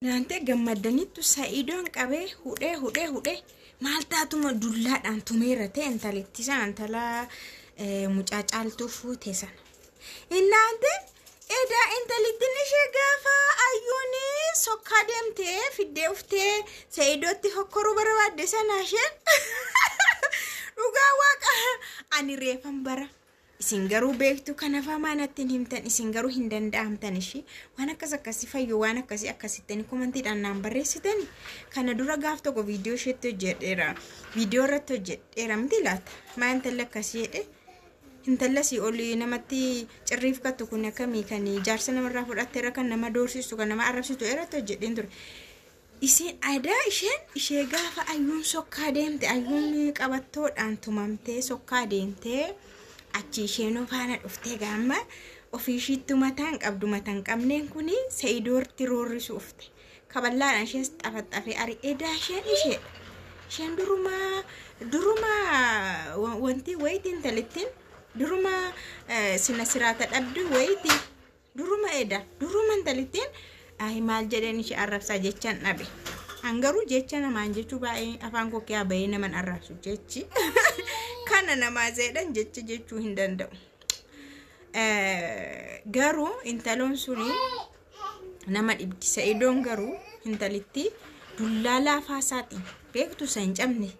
Naante gammadanitu Sa'iidoon qabee hudhee maaltaatuma dullaadhaan tumeerate intalitti san intala mucaa caaltuu fuute sana. Inaante edaa intalittiin ishee gaafa ayyuuni sokkaa deemtee fiddee uftee Sa'iidootti hokkoruu barbaadde sana isheen dhugaa waaqa ani reefan bara. Isin garuu beektu kanafa maanatti himtan isin garuu hin danda'amtan ishi waan akkasii fayyo waan akkasittani komantiidhaan naan barreessitani kana dura gaaf tokko viidiyoo isheetti hojjedheera viidiyoo irratti hojjedheera miti laata maan talla akkasii jedhe intalla si oli namatti cirriif kattu kun akkamii kan jaarsa namarraa fudhatteera kan nama doorsistu kan nama arrabsitu irratti hojjedheen ture isin aadaa ishee gaafa ayyuun sokkaa deemte ayyuun qabattoodhaan tumamtee sokkaa deemtee achi isheen faana dhuftee gaamma ofiishiitti mataan qabdu mataan qabneen kuni Sa'iidoorti roorrisuufte kaballaadhaan ishees xafaxafee ari edaa isheen duruma wanti wayitiin talittiin duruma sina siraata dhabdu wayitii duruma talittiin ay maal jedheen ishee arrabsaa jechaan dhabe hangaruu jecha namaan jechuu baay'ee afaan kokkee bayee naman arrabsu jechi kana nama zeedhan jechuu hin danda'u garuu intaloon suni nama dhibdi Sa'iidoon garuu intalitti dullaa laafaasaati beektu san cabne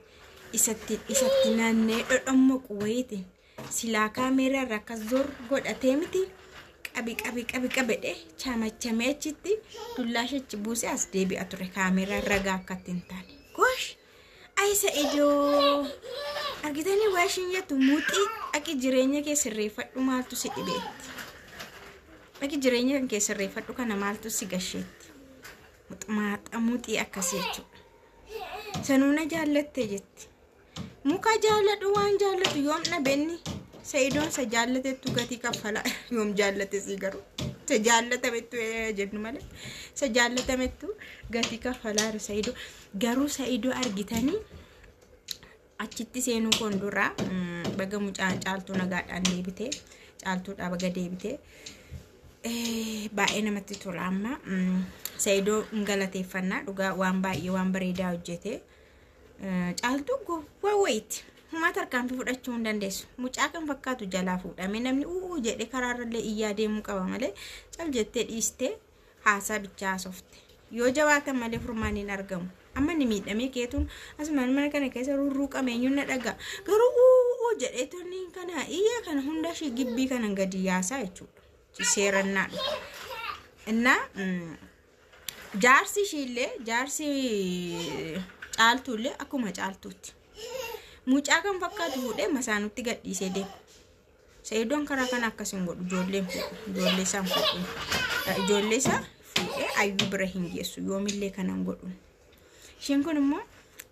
isatti naannee dhodhommo quwaytiin silaa kaameeraa irraa akkas zor godhatee miti qabedhe chamachamee achitti dullaa shachi buusee as deebi'a ture kaameeraa ragaa akkatti hin taane gosh ay Sa'iidoo argitanii waashin jettu muuxii aki jireenya kee sirreeffadhu maaltu si dhibeetti aki jireenya kee sirreeffadhu kana maaltu si gasheetti muuxii akkasii jechuudha sanuuna jaallatte jetti muka jaalladhu waan jaallatu yoom dhabenni Sa'iidoon sa jaallatettu gatii kaffala yoom jaallate si garuu sa jaallatamettu jennu malee sa jaallatamettu gatii kaffalaa Sa'iidoo garuu Sa'iidoo argitanii achitti seenuu kondura baga mucaan caaltuu nagaadhaan deebite caaltuudha baga deebite baay'ee namatti tola amma Sa'iidoo galateeffannaa dhugaa waan baay'ee waan bareedaa hojjete caaltuu gowwaa wayiti Humata tarkaanfii fudhachuu hin dandeessu mucaa kan fakkaatu jalaa fuudhame namni jedhe karaarallee iyyaa deemuu qaba malee cal jettee dhiiste haasaa bichaa haasofte yoo jabaatan malee furmaan hin argamu amma ni miidhamee keetuun asumaan mana kana keessa rurruuqame eenyuun na dhagaa garuu jedhee tonni kana iyyaa kana hunda ishee gibbii kanan gadi yaasaa jechuudha seerannaadha innaa jaarsi ishiillee jaarsi caaltuullee akkuma caaltuutti mucaa kan fakkaatu fuudhee masaanutti gadhiisee deema Sa'iidoon karaa kana akkasin godhu ijoollee isaa fuudhee ayyuu bira hin geessu yoomillee kanan godhu isheen kun immoo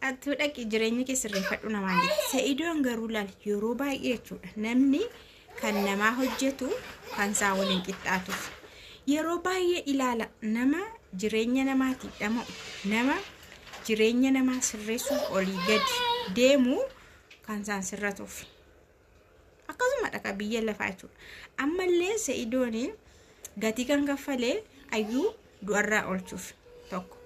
ati dhaqi jireenya kee sirreeffadhu namaan jetti Sa'iidoon garuu laal yeroo baay'ee jechuudha namni kan namaa hojjetu kan isaa waliin qixxaatuuf yeroo baay'ee ilaala nama jireenya namaatiif dhama'u nama jireenya namaa sirreessuuf olii gadi deemu kan isaan sirratuuf akkasuma dhaqa biyya lafaa jechuudha ammallee Sa'iidoon gatii kan kaffalee ayyuu du'arraa oolchuuf tokko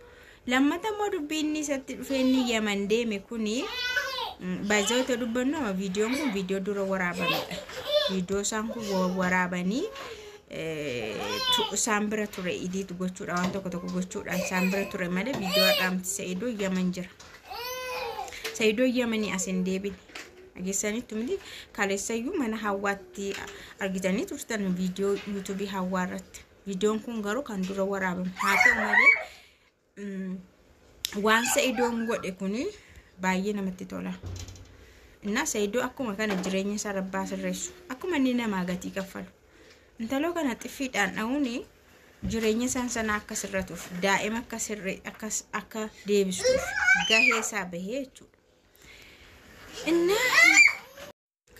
lammata immoo dubbiin isatti dhufeenni Yaman deeme kuni baay'ee dubbannu amma viidiyoon kun viidiyoo dura waraabamedha viidiyoo isaan kun waraabanii isaan bira ture idiitu gochuudha waan tokko gochuudha isaan bira ture malee viidiyoo dhaamti Sa'iidoo Yaman jira Sa'iidoo Yamanii asin deebine ageessanitti miti kaleessayyuu mana hawwaatti argitanii turtan viidiyoo YouTube hawwaa irratti viidiyoon kun garuu kan dura waraabame haa ta'u malee waan Sa'iidoon godhe kuni baay'ee namatti tola innaa Sa'iidoo akkuma kana jireenya isaa rabbaa sirreessu akkuma inni namaa gatii kaffalu intaloo kana xiffiidhaan dha'uuni jireenya sana akka sirratuuf daa'ima akka deebisuuf gahee isaa bahee jechuudha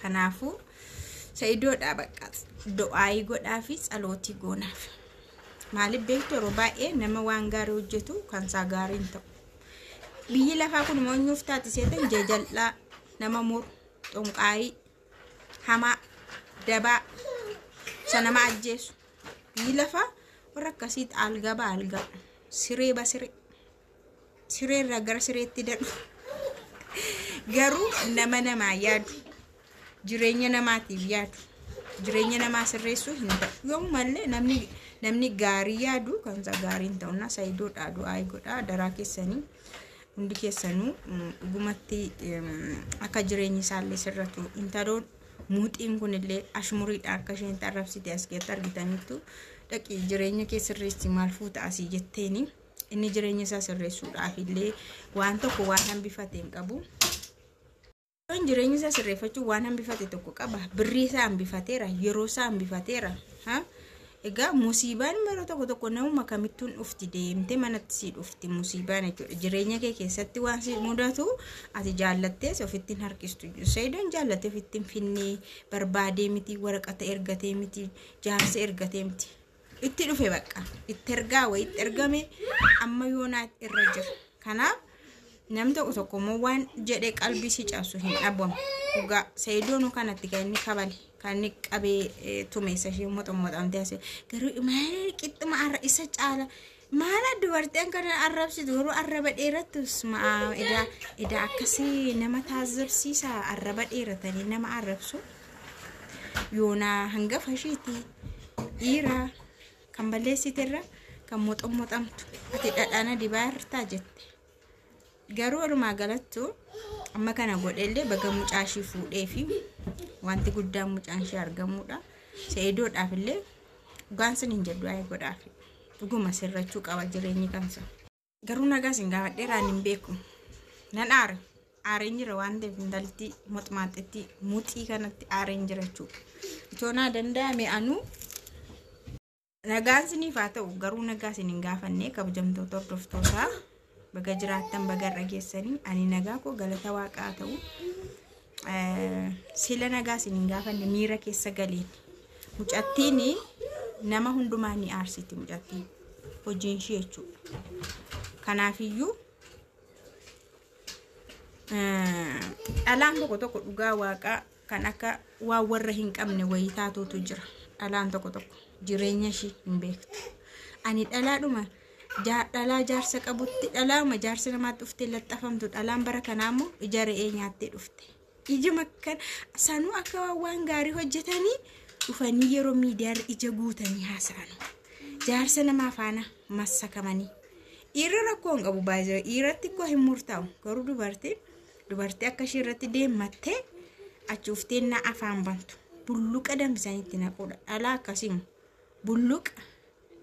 kanaafuu Sa'iidoodhaa bakka du'aayii godhaa fi tsalootii goonaaf maaliif beektu yeroo baay'ee nama waan gaarii hojjetu kan isaa gaariin ta'u biyyi lafaa kun immoo nyuuf taatiseetan jejal'aa nama muru xonqaayii hamaa dabaa sanama ajjeesu biyyi lafaa warra akkasiitti algaa siree basiree siree irraa gara sireetti dadhu garuu nama yaadu jireenya namaatiif yaadu jireenya namaa sirreessuu hin ta'u yoo malee namni gaarii yaadu kan isa gaariin ta'uuna Saidoodhaa du'aa godhaa daraa keessanii hundi keessanuu dhugumatti akka jireenyi isaallee sirratu intaloon muuxiin kunillee ashmuriidhaan akka isheen tarrabsite as keessatti argitaniittu dhaqii jireenya kee sirreessi maal fuuta asii jetteeni inni jireenya isaa sirreessuudhaaf illee waan tokko waan hambifateen qabu. Jireenya isaa sirreeffachuu waan hambifate tokko qaba. Birrii isaa hambifateera, yeroo isaa hambifateera. Egaa musiibaan yeroo tokko namuma kamittuun dhufti deemte manatti si dhufti musiibaan jechuudha. Jireenya kee keessatti waan si mudatu ati jaallattee ofittiin harkistu. Saidoon jaallattee ofittiin finnee barbaadee miti waraqata ergatee miti jaarsa ergatee miti. Itti dhufe bakka. Itti ergaa wayi itti ergame amma yoonaa irra jira. Kanaaf namni tokko immoo waan jedhee qalbii si cabsu hin dhabamu. Dhugaa Saidoon kanatti kan inni kabale kan inni qabee tumeessa ishee moxammoxamtee asee garuu maal qixxuma arra isa caala maal dubartiin kana arrabsitu garuu arraba dheerattus ida akkasii nama taazabsiisa arraba dheeratanii nama arrabsu yoona hangafa isheeti dhiira kan balleessiterra kan moxammoxamtu ati dhadhaana dibaartaa jette. Garuu walumaa galattu amma kana godhellee baga mucaashii fuudhee fi wanti guddaan mucaan ishee argamuudha. Saidoodhaaf illee gaansin hin jedhu ayee godhaaf dhuguma sirrachuu qaba jireenyi kansa. Garuu nagaas hin gaafadheeraan hin beeku. Nan aareen jira waan ta'eef intalti moxmaaxetti muuxii kanatti aareen jira jechuudha. Itoonaa danda'ame anuu nagaasiniif haa ta'u garuu nagaasin hin gaafannee kabajamtoota hordoftootaa. Baga jiraattan baga dhageessanii ani nagaa koo galata waaqaa ta'u sila nagaa sin gaafanne miira keessa galeen mucattiin nama hundumaa ni aarsiti mucattiin hojiin ishee jechuudha. Kanaafiyyuu dhalaan tokko dhugaa waaqaa kan akka waan warra hin qabne wayii taatuutu jira. Dhalaan tokko jireenya ishee hin beektu. Ani dhalaadhuma dhalaa jaarsa qabutti dhalaama jaarsa namaatti dhuftee laxxafamtu dhalaan bara kanaamoo ija re'ee nyaattee dhufte. Ija makkan sanuu akka waan gaarii hojjetanii dhufanii yeroo miidiyaa ija guutanii haasa'anu. Jaarsa namaa faana massakamanii. Dhiirri rakkoo hin qabu baay'ee dhiiratti koo hin murtaa'u garuu dubartii akka ishee irratti deemattee achi ufteen na afaan bantu. Bulluqa dambisanitti naquudha. Dhalaa akkasiimu bulluqa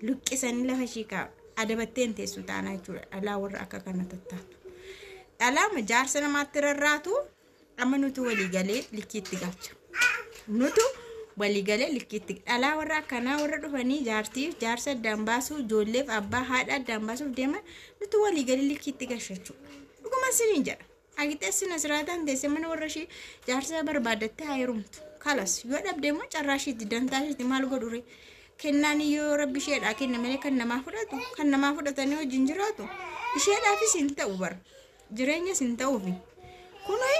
luqqisanii lafa ishee kaa'u. Adabatteen teessu taanaa jechuudha. Dhalaa warra akka kana tattaatu. Dhalaama jaarsa namaatti rarraatu amma nutu waliigalee likkiitti galcha. Nutu waliigalee likkiitti dhalaa warra akkanaa warra dhufanii jaartiif jaarsa addaan baasuu ijoolleef abbaa haadha addaan baasuuf deeman nutu waliigalee likkiitti galcha jechuudha. Dhuguma siniin jedha. Agiteessina siraataan teessee mana warra ishee jaarsa barbaadattee haa heerumtu. Kalas yoo dhabdee immoo carraa isheetti dantaa isheetti maal godhure? Kennaan yoo rabbi isheedhaa kenna malee kan namaa fudhatu kan namaa fudhatanii wajjin jiraatu isheedhaafis hin ta'u bara jireenya hin ta'uufi kunoo